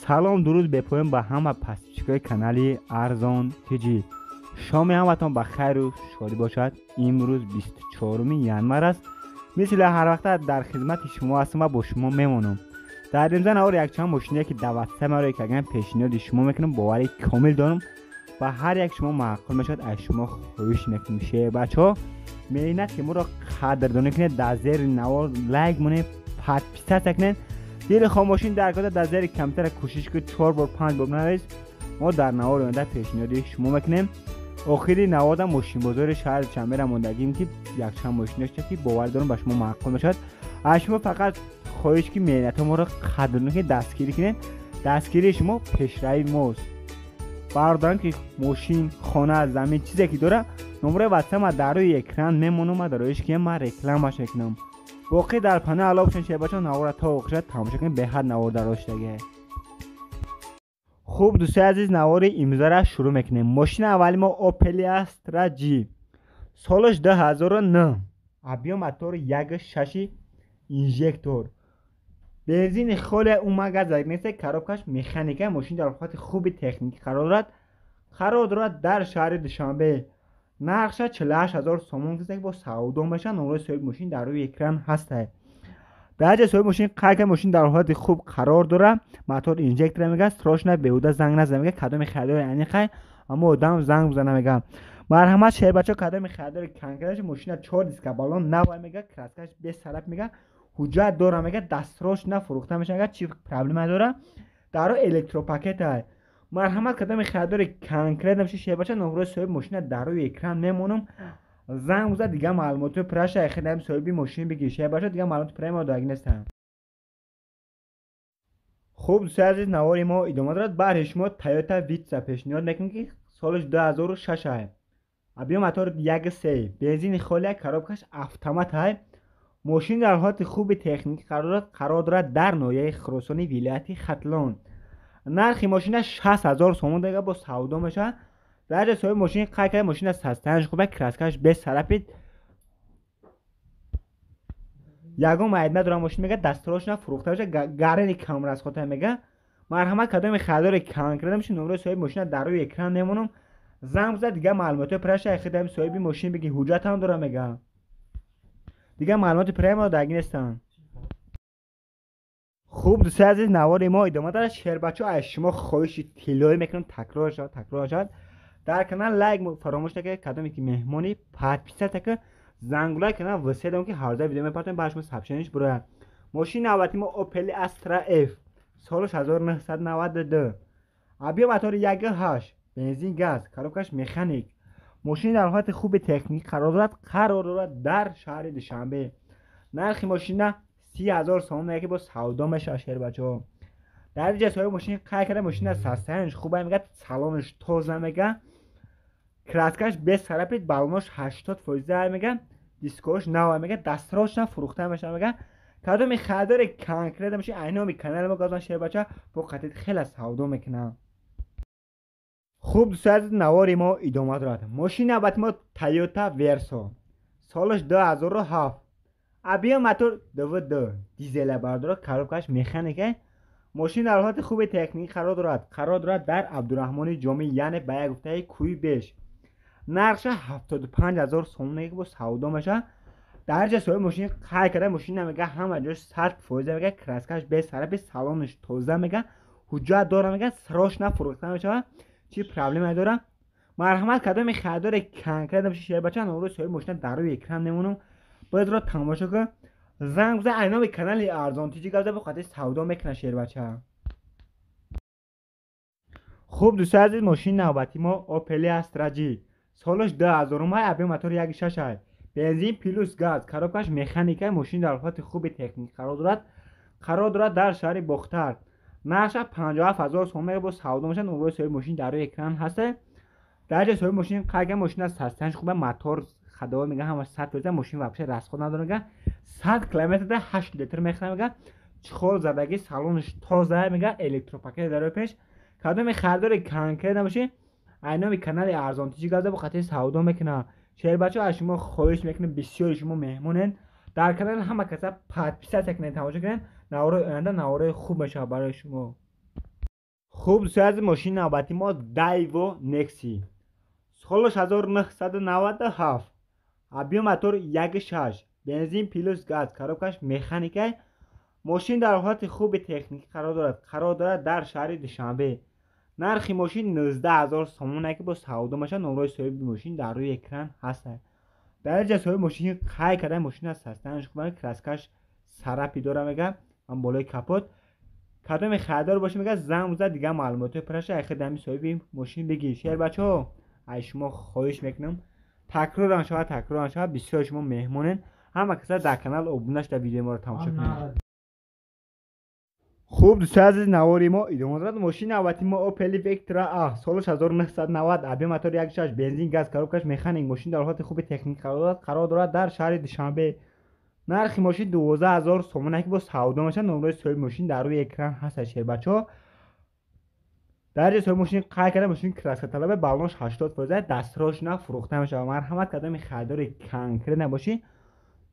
سلام درود بپویم به همه پسچکای کانالی ارزان تیجی. شام همتون بخیر و شادی باشد. امروز 24 ینور است. مثل هر وقت در خدمت شما هستم و با شما میمونم. در این زمینه یک چند ماشینی که دوسته ما رو که پیشنهاد شما میکنم باوری کامل دارم و هر یک شما معقول میشد از شما خواهش میکنم شه بچه‌ها مینت که ما رو قدردانی کنید در زیر نوار لایک مونه پات پیسا تکنید دیل خاموشین در کده در زیر کمتر کوشش که 4 بار 5 بار نویز ما در نوار اونده پیشنهادی شما میکنیم. آخری نوار ماشین بازار شهر چنبر موندگیم که یک چند ماشینش که باور دارم به شما معقول میشد. از شما فقط خواهش که مینت ما رو قدردانی کنید دستگیری کنید. دستگیری شما پیشروی ماست. بردارن که ماشین خانه زمین چیزی که داره نمره واتساپ در روی اکران میمونم و در رویش که من رکلامش میکنم. باقی در پنل علاوه شه بچا نوار تا وقت تماشا کنید به حد نوار داشتگی. خوب دوستان عزیز نوار امروز را شروع میکنیم. ماشین اولی ما اوپل استرا جی سالش 2009 ابیا موتور 1.6 اینژکتور بنزین خالی اومگا نیست. کاروبکش مکانیکی ماشین در حالت خوب تکنیکی قرار دارد در شهر دوشنبه. نقشه 48000 سومون که با سعودو میشن. نمره صاحب ماشین در روی اکران هسته. درجه صاحب ماشین قایق ماشین در حالت خوب قرار داره. موتور اینجکتور میگه استراش نه بهوده زنگ نزنه میگه کدام خریدار یعنی خیر اما آدم زنگ بزنه میگه مرحمت شه بچا کدام خریدار کنکرش ماشین 4 دیسک بالون نه میگه کراسکش به طرف میگه حجت داره میگه دستراش نفروخته میشه میگه چی پرابلم داره در الکترو پاکت های مرحمت کدام خریدار کنکرت نمیشه شه بچا نمره صاحب ماشین در روی اکران میمونم زنگ بزن دیگه معلومات پرش خدمت صاحب ماشین بگی شه بچا دیگه معلومات پرای ما داگ نیستن. خوب دوستان عزیز نوار ما ادامه دارد. برای شما تویوتا ویتسا پیشنهاد میکنم که سالش 2006 است. ابیا موتور 1.3 بنزین خالی کاروبکش اتومات است. ماشین در حالت خوب تکنیکی قرار دارد در ناحیه خراسانی ولایت ختلان. نرخ ماشین 60000 سومون دیگه با سعودو میشه. درجه صاحب ماشین قایق ماشین از هستنش خوبه کراسکش به طرف یگم معدنه داره ماشین میگه دستراش نه فروخته بشه گارنی کامرا از خاطر میگه مرحمت کدام خریدار کنکرت میشه. نمره صاحب ماشین در روی اکران میمونم زنگ بزن دیگه معلومات پرش خدمت صاحب ماشین بگی حجت هم داره میگه دیگه معلومات پرای ما داگ نیستن. خوب دوستان عزیز نوار ما ادامه داره. شهر بچا از شما خواهش طلایی میکنم تکرار شد در کانال لایک فراموش نکنید. کدامی که مهمونی پات پیسا تک زنگوله کانال واسه دادم که هر جا ویدیو میپاتم باش ما سابسکرایبش برای ماشین نوبتی ما اوپل استرا اف سالش 1992 ابیا موتور 1.8 بنزین گاز کاروبکش مکانیک ماشین در حالت خوب تکنیک قرار دارد در شهر دوشنبه. نرخ ماشین 30000 سوم که با سعودو میشه شهر بچه‌ها. درجه صاحب ماشین قایق ماشین از هستنش خوبه میگه سالونش تازه میگه کراسکش به طرف بالونش 80% میگه دیسکوش نه میگه دستراش نه فروخته میشه میگه کدام خریدار کنکرت میشه. اینا می کانال ما گازن شهر بچا فقط خیلی سعودو میکنه. خوب دوستان نوار ما ادامه دارد. ماشین البته ما تویوتا ورسا سالش 2007 ابیا موتور 2 دیزل بردار کاروبکش مکانیکه ماشین در حالت خوب تکنیک قرار دارد در عبدالرحمن جامی یعنی به یک گفته کوی بش. نرخش 75000 سوم که با سعودو میشه. درجه صاحب ماشین قایق ماشین میگه همه جاش 100% میگه کراسکش به طرف سالونش تازه میگه حجت داره میگه سراش نفروخته میشه چی پرابلم داره. مرحمت کدام خریدار کنکرت میشه شهر بچا نمره صاحب ماشین در روی اکران نمونم باید را تماشا کن زنگ بزن اینا به کانال ارزان تیجی گازه به خاطر سعودو میکنه شهر بچا. خوب دوستان عزیز ماشین نوبتی ما اوپل استرا جی سالش 2000 ابیا موتور 1.6 است بنزین پلوس گاز کاروبکش مکانیکی ماشین در حالت خوب تکنیک قرار دارد در شهر بختر. نقش 57000 سوم با سعودو میشه. نمره صاحب ماشین در روی اکران هسته. درجه صاحب ماشین قایق ماشین از هستنش خوبه موتور خدا میگه همش 100% ماشین واپس رسخ نداره میگه 100 کیلومتر ده 8 لیتر میخوره میگه چخول زدگی سالونش تازه میگه الکترو پاکت داره پیش کدام خریدار کنکرت نمیشه. اینا می کانال ارزان تیجی گازه به خاطر سعودو میکنه شهر بچا از شما خواهش میکنم بسیار شما مهمونن در کانال همه کسا پات پیسا تکنه تماشا کنن نوار آینده نوار خوب میشه برای شما. خوب از ماشین نوبتی ما دایو نکسی سالش 1997 ابی موتور 1.6 بنزین پلوس گاز کاروکش مکانیکی ماشین در حالت خوب تکنیکی قرار دارد در شهر دوشنبه نرخ ماشین 19000 سومونه که با سعوده ماشین نمره صاحب ماشین در روی اکران هست درجه صاحب ماشین قای کرده ماشین است هستنش خوبه کراسکش سرپی داره میگم من بالای کاپوت کدام خریدار باشه میگه زنگ زد دیگه معلومات پرش خدمتی صاحب ماشین بگی شهر بچه‌ها ای شما خواهش میکنم تکرار بسیار شما مهمونین همه کسا در کانال ابونش در ویدیو ما رو تماشا کنید خوب دوستان عزیز نواری ما ادامه دارد ماشین نوبتی ما اوپل وکترا سالش 1990 ابی موتور 1.6 بنزین گاز کاروکش مکانیک ماشین در حالت خوب تکنیک قرار دارد در شهر دوشنبه نرخ ماشین 12000 سومونه که با سعوده ماشین نمره صاحب ماشین در روی اکران هست شهر بچه‌ها درجه صاحب ماشین قای کرده ماشین کراس طلب بالانش 80% دستراش نه فروخته میشه مرحمت کردم خریدار کنکر نباشی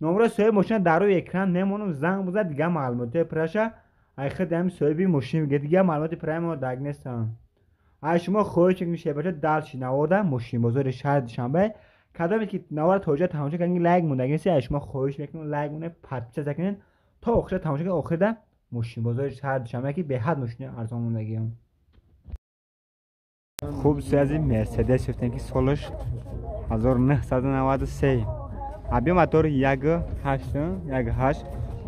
نمره صاحب ماشین در روی اکران نمونم زنگ بزن دیگه معلومات پرشه ای خدمت صاحب ماشین میگه دیگه معلومات پرایم ما دگ نیستن ای شما خواهش میشه بچه دلچی نوارده ماشین بازار شهر دوشنبه کدامی که نوار توجه تماشا کردین لایک مونده نیست ای شما خواهش میکنم لایک مونه پرچه زکنین تا آخر تماشا کنید آخر ده ماشین بازار شهر دوشنبه که به حد ماشین ارزان موندگی هم خوب سازی مرسدس گفتن که سالش 1993 ابی موتور 1.8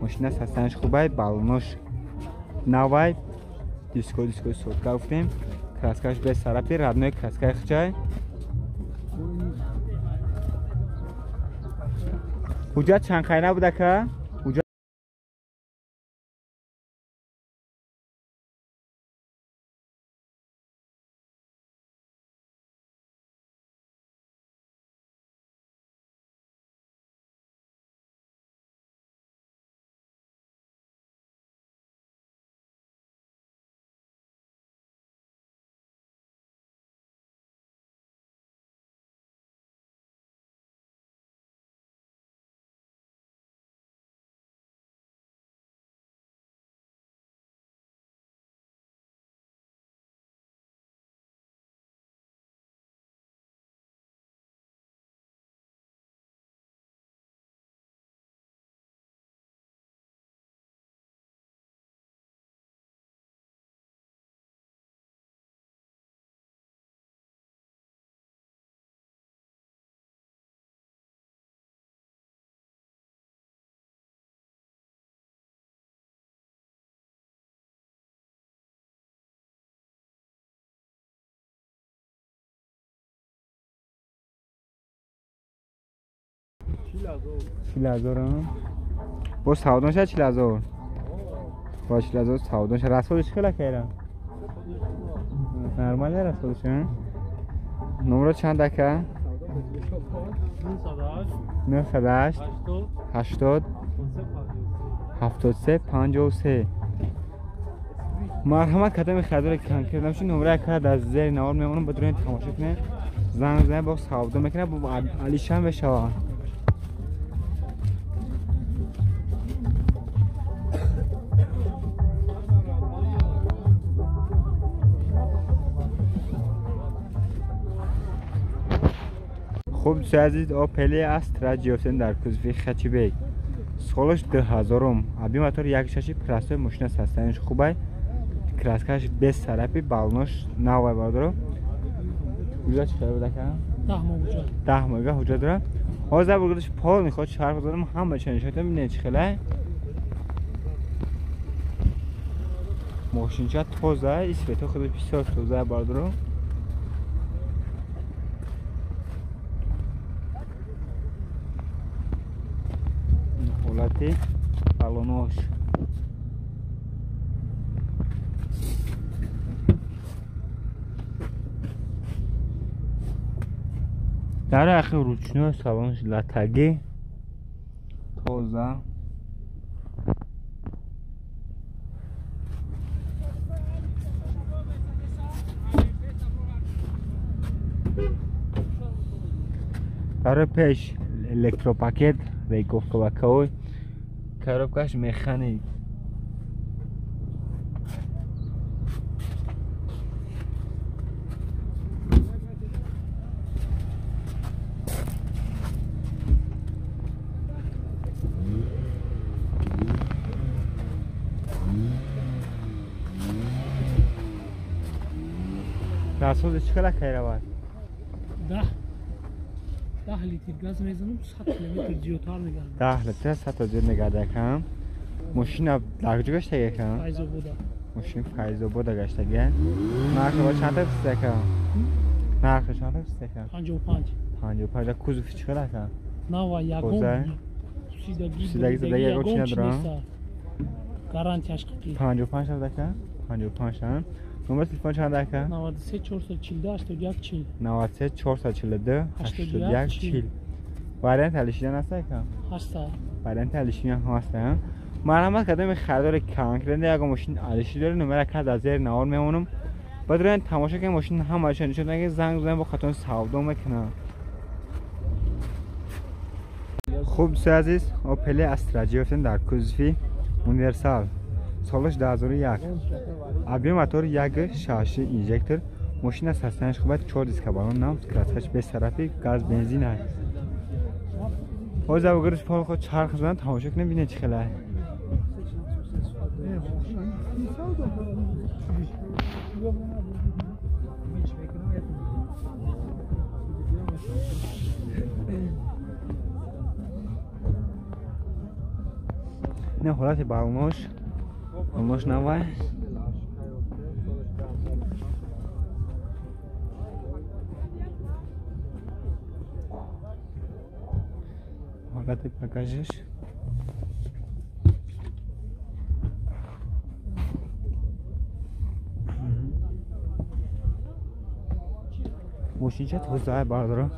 ماشین است هستنش خوبه بالونش نوای دیسکو سوت گفتیم کراسکاش به سرپی ردنوی کراسکای خچای حجت چند خیلی بوده که حجت $40,000 با سعودان شد 40,000 با 40,000 سعودان شد رسولش خیلی کهره نرمال رسولش نمره چند دکه 908 80 73 53 مرحمت کدام خریدار کم کردم چون نمره کرد از زیر نوار میمونم بدون تماشا کنه زنگ زنه با سعودان میکنه با علی شم بشه خوب دوست عزیز اوپل استرا جیوسن در کوزفی خچیبک سالش 2000 ابی موتور 1.6 پلاستیک ماشین است هستنش خوبه کراسکاش به سرپی بالونش نوای باردارو حجت چقدر بوده که 10 مگا حجت داره حاضر بگردش پال میخواد شهر بزنم همه چه نشاته میبینه چی خیلی ماشین چه توزه اسفیتو خود بسیار توزه باردارو حالتی بالوناش در اخیر روچنو سالانش لطگی توزه در پیش الکتروپاکت ریکوفکا و کوی کاروبکاش مکانیک راسوز چقدر خیره بود؟ 10 لیتر گاز میزنم 100 کیلومتر جلوتر میگردم. 10 لیتر 100 تا میگرده کم. ماشین لگجو گشته کم. فایزو بوده. ماشین فایزو بوده گشته گن. نرخ با چند تا است کم؟ نرخ چند تا است کم؟ 55. 55 کوزوف چقدر کم؟ نه و یکم. سیدگی یکم چی ندارم؟ گارانتیش کی؟ 55 تا کم؟ 55 تا. نمبر تلفن چند کم؟ 93 442 81 40. 93 442 81 40. وارنت تلشیدن هست کم؟ هست. وارنت تلشیدن هست. مرحمت کردم خریدار کانکرنده اگه ماشین آلیشی داره نمره کد از زیر نوار میمونم بدرن تماشا که ماشین هم آلیشی شده اگه زنگ بزنم با خاطر سودا میکنه. خوب عزیز اوپل استرا جفتن در کوزفی اونیورسال سالش 2001 ابی موتور یک شاشه اینجکتور ماشین از هستنش خوبه 4 دیسک بالون نام سکراتش به طرفی گاز بنزین است. اوزا وگرش پول خود چرخ زدن تماشا کنه ببینه چه خلاص. نه حالت بالماش نوای حالت پاکاژش ماشین چه توزیع برداره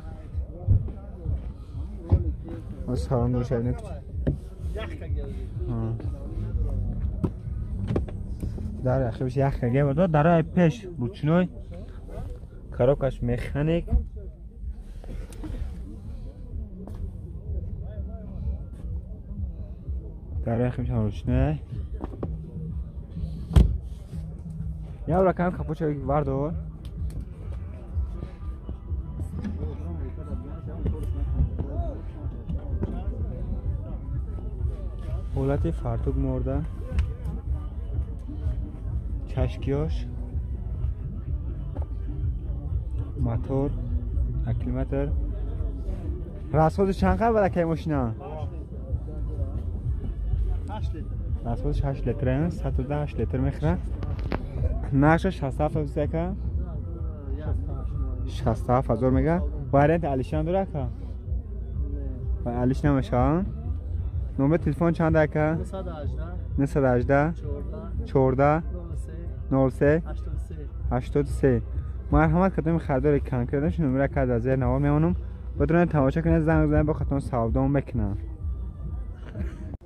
از سالن روش نکت در اخیرش یخ کگه برده در پیش روچنوی کاروکاش مکانیک در اخیرش روچنوی یا رقم کپوچه وردو حالت فرتوگ مرده چشکیاش موتور اکلیماتر راسخوز چند خبر بده که ماشینا 8 لیتر راسخوزش 8 لیتره 110 لیتر میخوره نقش 67 تا که 67 هزار میگه وارنت الیشان داره که و الیش نمیشه نمبر تلفن چند که 918 14 03 83 مرحمت کردم خریدار کانکرنش نمره کد از زیر نوار میمونم بدون تماشا کنه زنگ بزنید با خاطر سودام بکنم.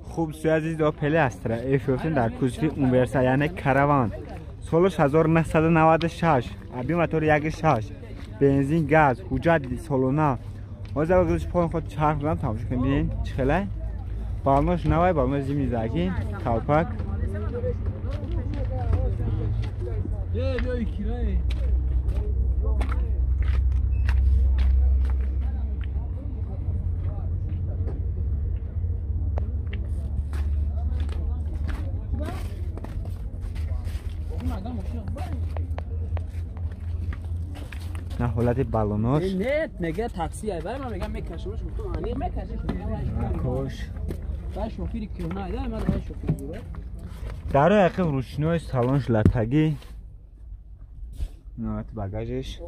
خوب عزیز دو پله استرا افیوتن در کوزفی اونورسال یعنی کاروان سالش 1996 ابی موتور 1.6 بنزین گاز حجت سالونا از اولش پایین خود چرخ زدم تماشا کنید ببین چخله بالماش نوای بالماش زمین زاکی کالپاک بیا کرای نه حالت بالوناش نه میگه تاکسی ای برام میگم میکشمش تو آنی میکشش کوش باش شوفیری که نه ایده من باش شوفیری بود در اخر روشنوی سالنش لاتگی نوات باگاژش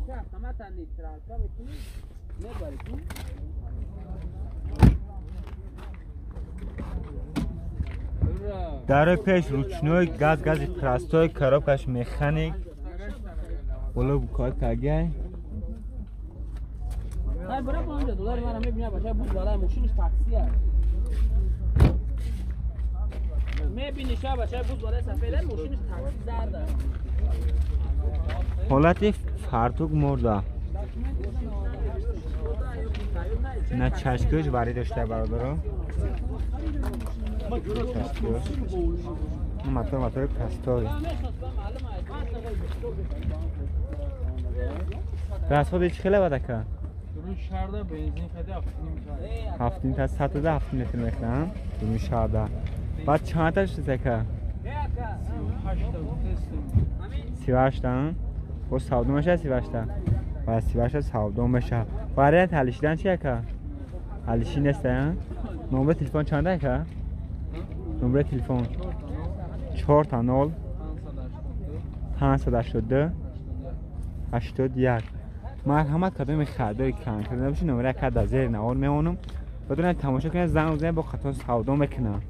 در پیش روشنوی گاز پراستوی کاروکاش مکانیک بالا کار کاگه ای برای $5 من میبینم باشه بود بالای ماشینش تاکسی است میبینی شب باشه بود بالای سفید ماشینش تاکسی زرد است حالت فرتوگ مرده نه چشکش وری داشته برادرم موتور پستوی راسخوز چی خیلی بده که؟ درون شرده بنزین خیلی هفتین تا 110 هفتین لیتر میخوام درون شرده بعد چند تاش چیزه که؟ 38 تا 38 تا خب سودام بشه سیوشتا و سیوشتا سودام بشه برای تلیشیدن چیه که؟ تلیشی نیسته نمبر تلفن چنده که؟ نمبر تلفن 4 تا 0 582 81 مرحمت کدوم خریداری کن کرده باشی نمره که در زیر نوار میمونم بدون تماشا کنه زنگ با خطا سودام بکنم